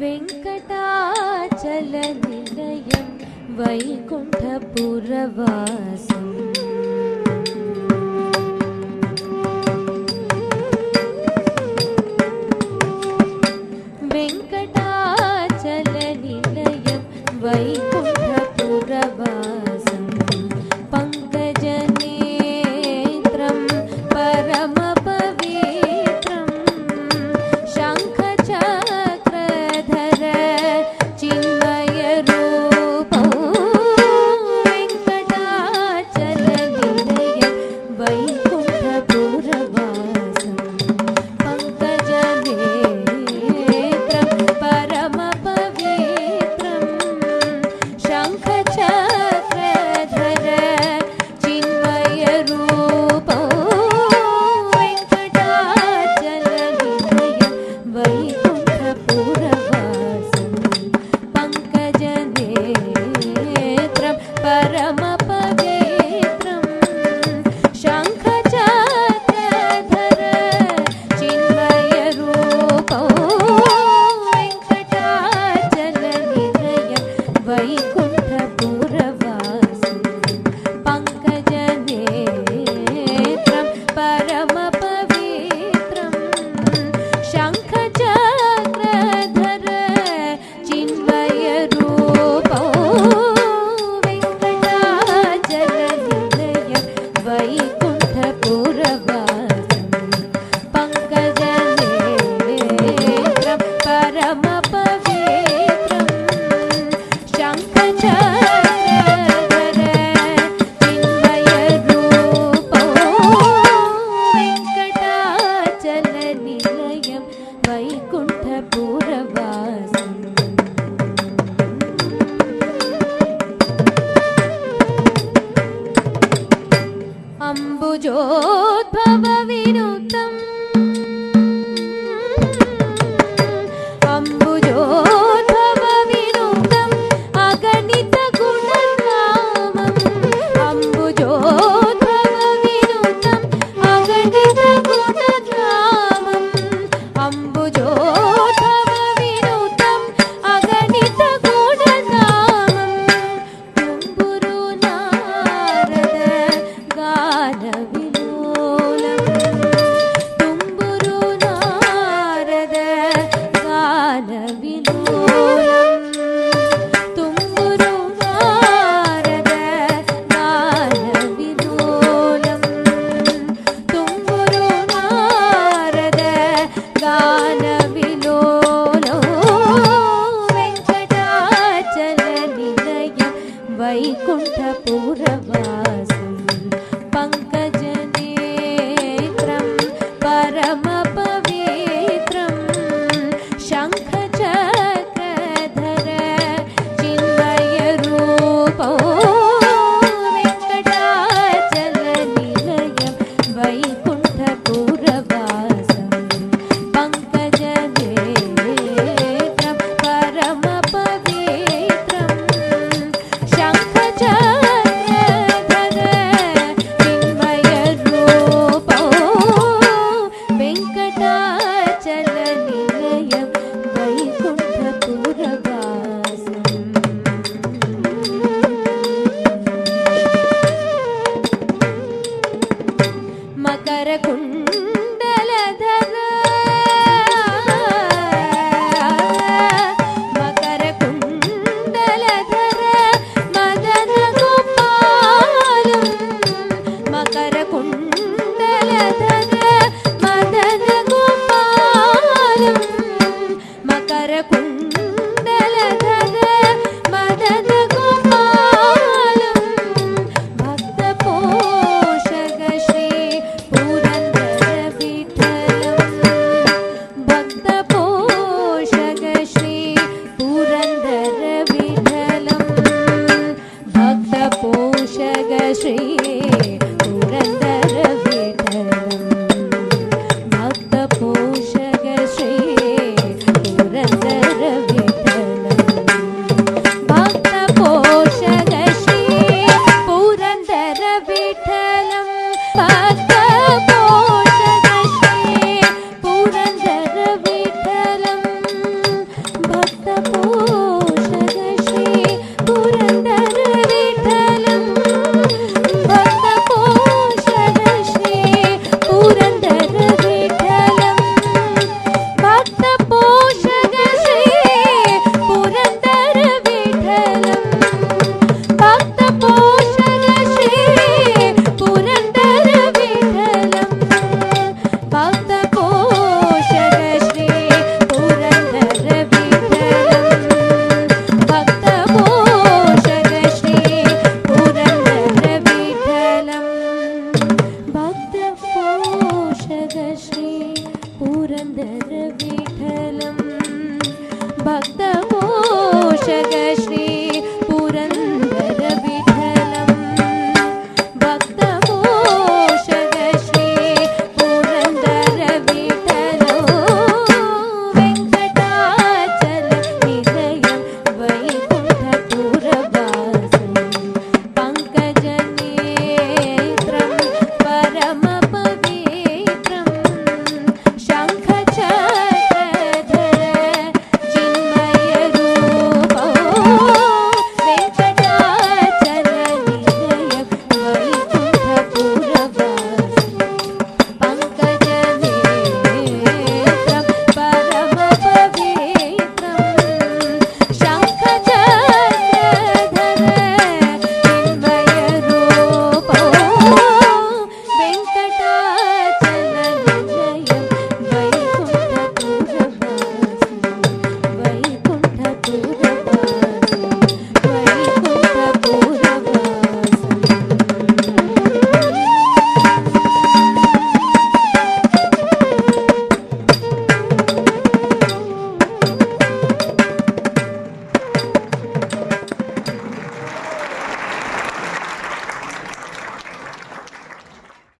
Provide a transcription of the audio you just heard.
वेङ्कटाचलनिलयं वैकुण्ठपुरवासम् वेङ्कटाचलनिलयं वैकुण्ठपुरवासम् पङ्कजनेत्रं परमपवित्रं शङ्खचक्रधर चिन्मयरूपं वेङ्कटाचलनिलयं वैकुण्ठपुरवासम् पङ्कजनेत्रं परमपवित्रं शङ्खचक्रधर चिन्मयरूपं वेङ्कटाचलनिलयं वैकुण्ठपुरवासम् पङ्कजनेत्रं परमपवित्रं शङ्खचक्रधर चिन्मयरूपं वेङ्कटाचलनिलयं वैकुण्ठपुरवासम् पङ्कजनेत्रं परमपवित्रं शङ्खचक्रधर चिन्मयरूपं वेङ्कटाचलनिलयं वैकुण्ठपुरवासम् पङ्कजनेत्रं परमपवित्रं शङ्खचक्रधर चिन्मयरूपं वेङ्कटाचलनिलयं वैकुण्ठपुरवासम् अम्बुजोद्भवविनुतम् अम्बुजोद्भवविनुतम् अगणितगुणधामम् अम्बुजोद्भवविनुतम् अगणितगुणधामम् अम्बुजोद्भवविनुतम् अगणितगुणधामम् Tumburu Narad गानविलोलम् Tumburu Narad गानविलोलम् Tumburu Narad गानविलोलम् Tumburu Narad गानविलोलम् वेङ्कटाचलनिलयं वैकुण्ठपुरवासम् पङ्कजनेत्रं परमपवित्रं शङ्खचक्रधर चिन्मयरूपं वेङ्कटाचलनिलयं वैकुण्ठपुरवासम् पङ्कजनेत्रं परमपवित्रं शङ्खचक्रधर चिन्मयरूपं वेङ्कटाचलनिलयं वैकुण्ठपुरवासम् मकरकुण्डलधर मकरकुण्डलधर मदनगोपालं मकरकुण्डलधर मदनगोपालं मकरकुण्डलधर मदनगोपालं भक्तपोषक Shri पुरन्दरविठलं भक्तपोषक Shri पुरन्दरविठलं भक्तपोषक Shri